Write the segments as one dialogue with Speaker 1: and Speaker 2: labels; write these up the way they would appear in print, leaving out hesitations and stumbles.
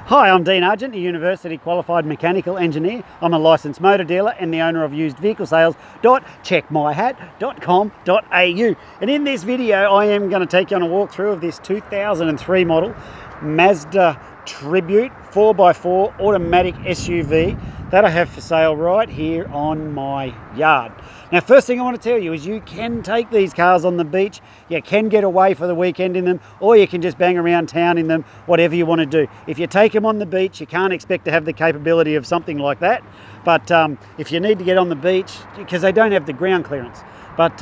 Speaker 1: Hi, I'm Dean Argent, a university qualified mechanical engineer. I'm a licensed motor dealer and the owner of usedvehiclesales.checkmyhat.com.au. And in this video, I am going to take you on a walkthrough of this 2003 model Mazda Tribute 4x4 automatic SUV that I have for sale right here on my yard. Now, first thing I want to tell you is you can take these cars on the beach, you can get away for the weekend in them, or you can just bang around town in them, whatever you want to do. If you take them on the beach, you can't expect to have the capability of something like that. But if you need to get on the beach, because they don't have the ground clearance, but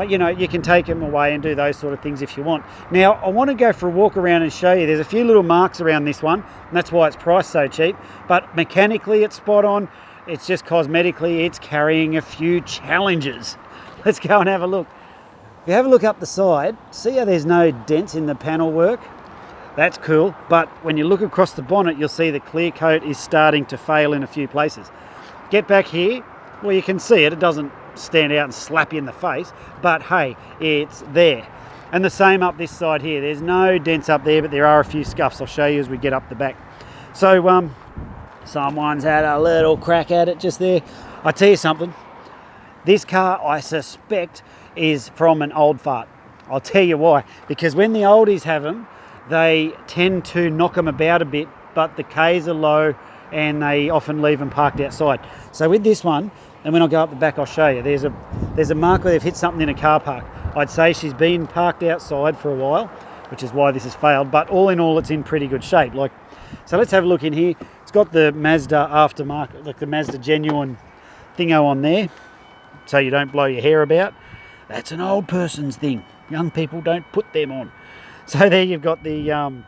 Speaker 1: you know, you can take them away and do those sort of things if you want. Now, I want to go for a walk around and show you. There's a few little marks around this one, and that's why it's priced so cheap. But mechanically, it's spot on. It's just cosmetically, it's carrying a few challenges. Let's go and have a look. If you have a look up the side, see how there's no dents in the panel work? That's cool. But when you look across the bonnet, you'll see the clear coat is starting to fail in a few places. Get back here. Well, you can see it. It doesn't stand out and slap you in the face, but hey, it's there. And the same up this side here. There's no dents up there, but there are a few scuffs. I'll show you as we get up the back. So someone's had a little crack at it just there. I tell you something, this car I suspect is from an old fart. I'll tell you why. Because when the oldies have them, they tend to knock them about a bit, but the Ks are low and they often leave them parked outside. So with this one, and when I go up the back, I'll show you. There's a mark where they've hit something in a car park. I'd say she's been parked outside for a while, which is why this has failed. But all in all, it's in pretty good shape. So let's have a look in here. It's got the Mazda aftermarket, like the Mazda genuine thingo on there, so you don't blow your hair about. That's an old person's thing. Young people don't put them on. So there you've got the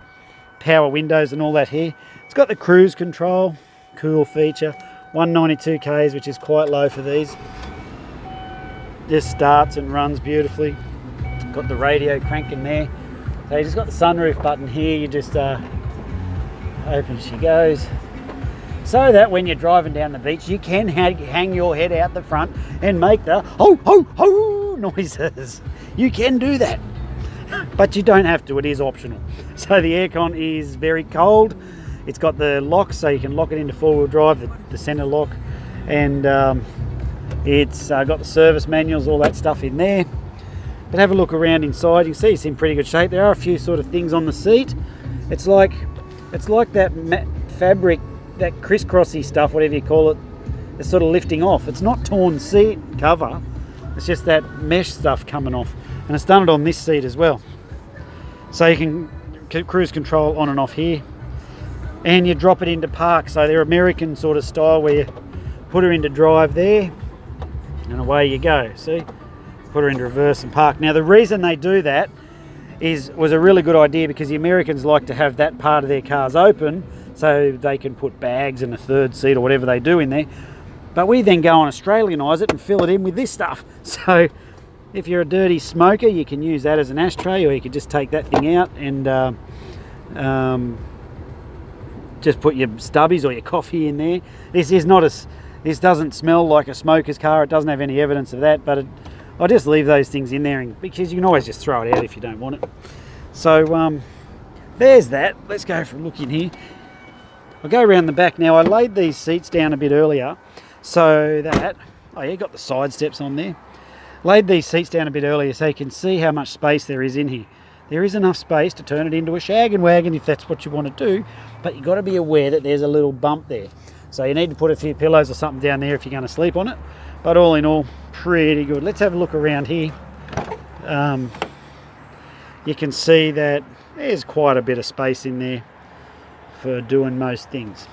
Speaker 1: power windows and all that here. It's got the cruise control, cool feature. 192 Ks, which is quite low for these. Just starts and runs beautifully. Got the radio cranking there. So you just got the sunroof button here. You just open she goes. So that when you're driving down the beach, you can hang your head out the front and make the ho ho ho noises. You can do that, but you don't have to. It is optional. So the aircon is very cold. It's got the lock, so you can lock it into four-wheel drive, the center lock, and it's got the service manuals, all that stuff in there. But have a look around inside. You can see it's in pretty good shape. There are a few sort of things on the seat. It's like that matte fabric, that crisscrossy stuff, whatever you call it, it's sort of lifting off. It's not torn seat cover. It's just that mesh stuff coming off, and it's done it on this seat as well. So you can cruise control on and off here. And you drop it into park, so they're American sort of style where you put her into drive there and away you go. See, put her into reverse and park. Now the reason they do that was a really good idea, because the Americans like to have that part of their cars open so they can put bags in a third seat or whatever they do in there. But we then go and Australianise it and fill it in with this stuff. So if you're a dirty smoker, you can use that as an ashtray, or you could just take that thing out and just put your stubbies or your coffee in there. This doesn't smell like a smoker's car. It doesn't have any evidence of that, but I just leave those things in there, because you can always just throw it out if you don't want it. So there's that. Let's go for a look in here. I'll go around the back now. I laid these seats down a bit earlier, so that, oh yeah, got the side steps on there. Laid these seats down a bit earlier so you can see how much space there is in here. There is enough space to turn it into a shag and wagon if that's what you want to do, but you've got to be aware that there's a little bump there. So you need to put a few pillows or something down there if you're going to sleep on it. But all in all, pretty good. Let's have a look around here. You can see that there's quite a bit of space in there for doing most things.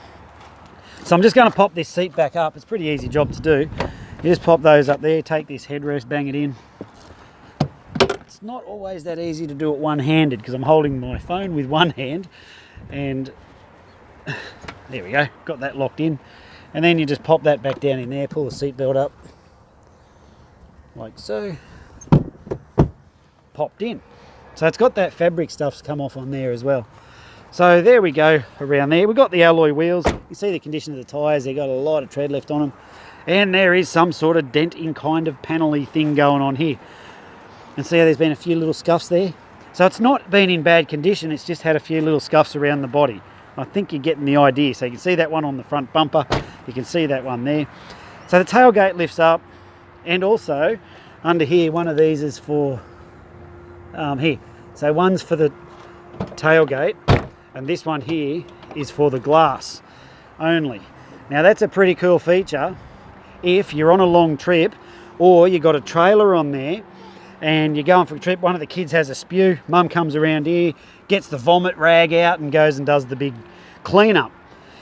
Speaker 1: So I'm just going to pop this seat back up. It's a pretty easy job to do. You just pop those up there, take this headrest, bang it in. It's not always that easy to do it one-handed, because I'm holding my phone with one hand, and there we go, got that locked in. And then you just pop that back down in there, pull the seatbelt up like so, popped in. So it's got that fabric stuff's come off on there as well. So there we go around there. We've got the alloy wheels. You see the condition of the tyres, they've got a lot of tread left on them, and there is some sort of denting kind of panel-y thing going on here. And see how there's been a few little scuffs there? So it's not been in bad condition, it's just had a few little scuffs around the body. I think you're getting the idea. So you can see that one on the front bumper. You can see that one there. So the tailgate lifts up, and also under here, one of these is for here. So one's for the tailgate, and this one here is for the glass only. Now that's a pretty cool feature if you're on a long trip, or you got a trailer on there and you're going for a trip, one of the kids has a spew, mum comes around here, gets the vomit rag out and goes and does the big cleanup.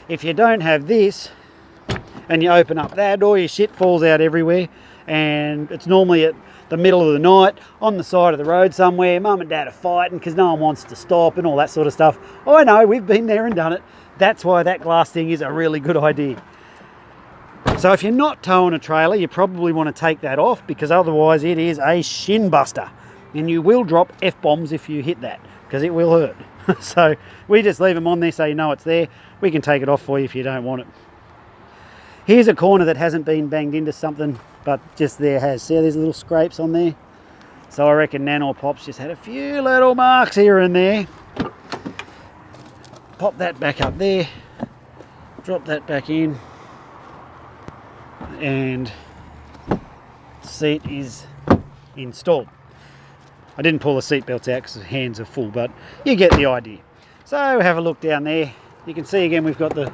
Speaker 1: If you don't have this and you open up that, all your shit falls out everywhere, and it's normally at the middle of the night on the side of the road somewhere, mum and dad are fighting because no one wants to stop and all that sort of stuff. I know, we've been there and done it. That's why that glass thing is a really good idea. So if you're not towing a trailer, you probably want to take that off, because otherwise it is a shin buster, and you will drop F-bombs if you hit that, because it will hurt. So we just leave them on there so you know it's there. We can take it off for you if you don't want it. Here's a corner that hasn't been banged into something, but just there has. See these little scrapes on there? So I reckon Nan or Pop's just had a few little marks here and there. Pop that back up there, drop that back in, and seat is installed. I didn't pull the seat belts out because the hands are full, but you get the idea. So have a look down there. You can see again we've got the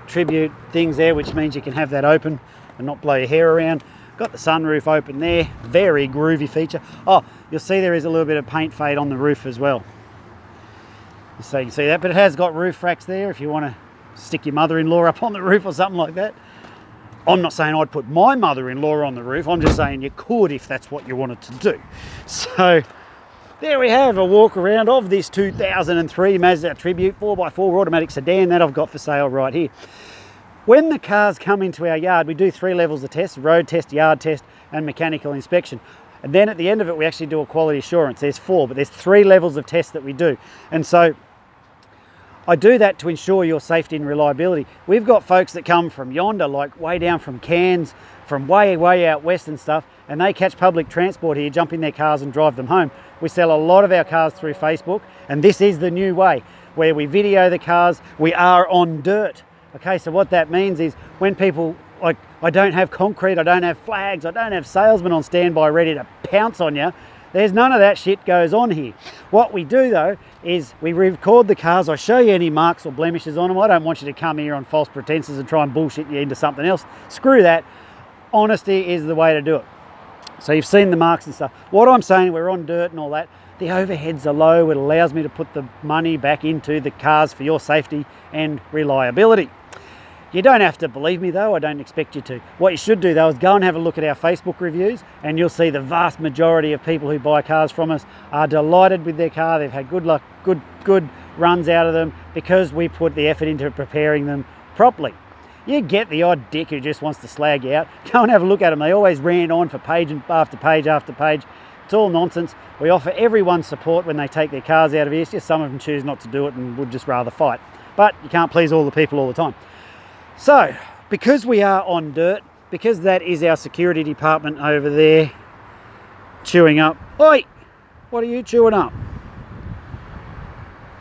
Speaker 1: Tribute things there, which means you can have that open and not blow your hair around. Got the sunroof open there, very groovy feature. Oh, you'll see there is a little bit of paint fade on the roof as well. So you can see that, but it has got roof racks there if you want to stick your mother-in-law up on the roof or something like that. I'm not saying I'd put my mother-in-law on the roof, I'm just saying you could if that's what you wanted to do. So there we have a walk around of this 2003 Mazda Tribute 4x4 automatic sedan that I've got for sale right here. When the cars come into our yard, we do 3 levels of tests: road test, yard test, and mechanical inspection. And then at the end of it, we actually do a quality assurance. There's 4, but there's 3 levels of tests that we do. And so I do that to ensure your safety and reliability. We've got folks that come from yonder, like way down from Cairns, from way out west and stuff, and they catch public transport here, jump in their cars and drive them home. We sell a lot of our cars through Facebook, and this is the new way, where we video the cars. We are on dirt. Okay, so what that means is when people, like, I don't have concrete, I don't have flags, I don't have salesmen on standby ready to pounce on you. There's none of that shit goes on here. What we do though is we record the cars. I show you any marks or blemishes on them. I don't want you to come here on false pretenses and try and bullshit you into something else. Screw that. Honesty is the way to do it. So you've seen the marks and stuff. What I'm saying, we're on dirt and all that. The overheads are low. It allows me to put the money back into the cars for your safety and reliability. You don't have to believe me though, I don't expect you to. What you should do though is go and have a look at our Facebook reviews, and you'll see the vast majority of people who buy cars from us are delighted with their car. They've had good luck, good runs out of them, because we put the effort into preparing them properly. You get the odd dick who just wants to slag you out. Go and have a look at them. They always rant on for page after page after page. It's all nonsense. We offer everyone support when they take their cars out of here. It's just some of them choose not to do it and would just rather fight. But you can't please all the people all the time. So, because we are on dirt, because that is our security department over there chewing up. Oi! What are you chewing up?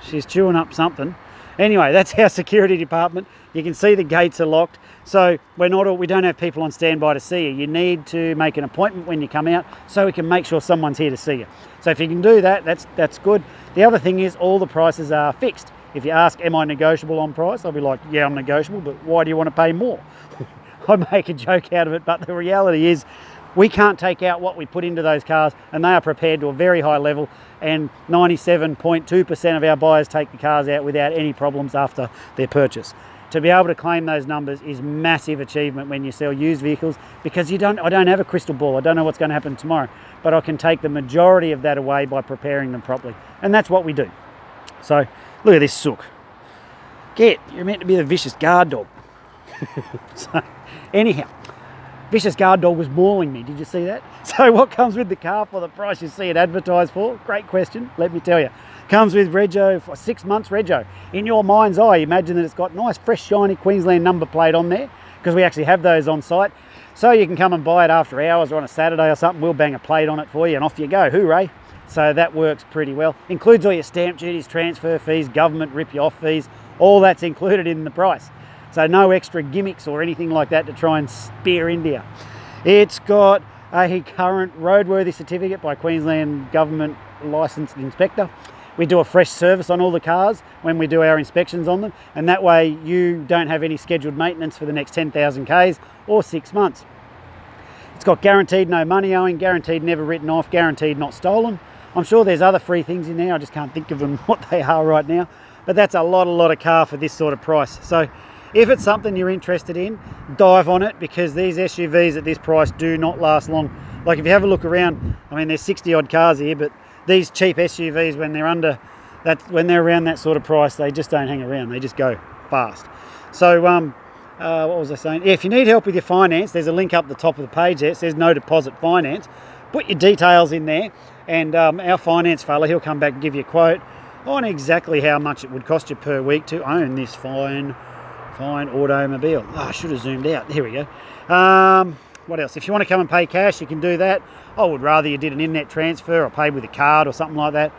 Speaker 1: She's chewing up something. Anyway, that's our security department. You can see the gates are locked. So we don't have people on standby to see you. You need to make an appointment when you come out so we can make sure someone's here to see you. So if you can do that, that's good. The other thing is all the prices are fixed. If you ask, am I negotiable on price? I'll be like, yeah, I'm negotiable, but why do you want to pay more? I make a joke out of it, but the reality is we can't take out what we put into those cars, and they are prepared to a very high level, and 97.2% of our buyers take the cars out without any problems after their purchase. To be able to claim those numbers is massive achievement when you sell used vehicles, because I don't have a crystal ball. I don't know what's going to happen tomorrow, but I can take the majority of that away by preparing them properly, and that's what we do. So look at this sook. You're meant to be the vicious guard dog. So anyhow, vicious guard dog was mauling me. Did you see that? So what comes with the car for the price you see it advertised for? Great question, let me tell you. Comes with rego for 6 months rego. In your mind's eye, imagine that it's got nice, fresh, shiny Queensland number plate on there, because we actually have those on site. So you can come and buy it after hours or on a Saturday or something. We'll bang a plate on it for you and off you go. Hooray. So that works pretty well. Includes all your stamp duties, transfer fees, government rip-you-off fees, All that's included in the price. So no extra gimmicks or anything like that to try and spear into you. It's got a current roadworthy certificate by Queensland Government licensed inspector. We do a fresh service on all the cars when we do our inspections on them, and that way you don't have any scheduled maintenance for the next 10,000 Ks or 6 months. It's got guaranteed no money owing, guaranteed never written off, guaranteed not stolen. I'm sure there's other free things in there, I just can't think of them what they are right now, but that's a lot of car for this sort of price. So if it's something you're interested in, dive on it, because these SUVs at this price do not last long. Like if you have a look around, I mean there's 60 odd cars here, but these cheap SUVs, when they're around that sort of price, they just don't hang around, they just go fast. So what was I saying? Yeah, if you need help with your finance, there's a link up the top of the page there. It says no deposit finance. Put your details in there, and our finance fella, he'll come back and give you a quote on exactly how much it would cost you per week to own this fine automobile. Oh, I should have zoomed out. Here we go. What else? If you want to come and pay cash, you can do that. I would rather you did an in-net transfer or paid with a card or something like that,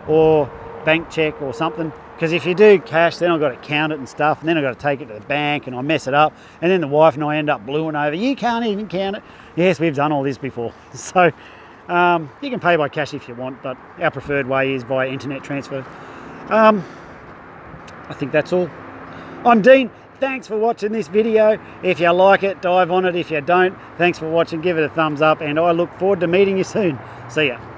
Speaker 1: or bank check or something. Because if you do cash, then I've got to count it and stuff, and then I've got to take it to the bank and I mess it up, and then the wife and I end up bluing over, you can't even count it. Yes, we've done all this before. So you can pay by cash if you want, but our preferred way is via internet transfer. I think that's all. I'm Dean. Thanks for watching this video. If you like it, dive on it. If you don't, thanks for watching. Give it a thumbs up, and I look forward to meeting you soon. See ya.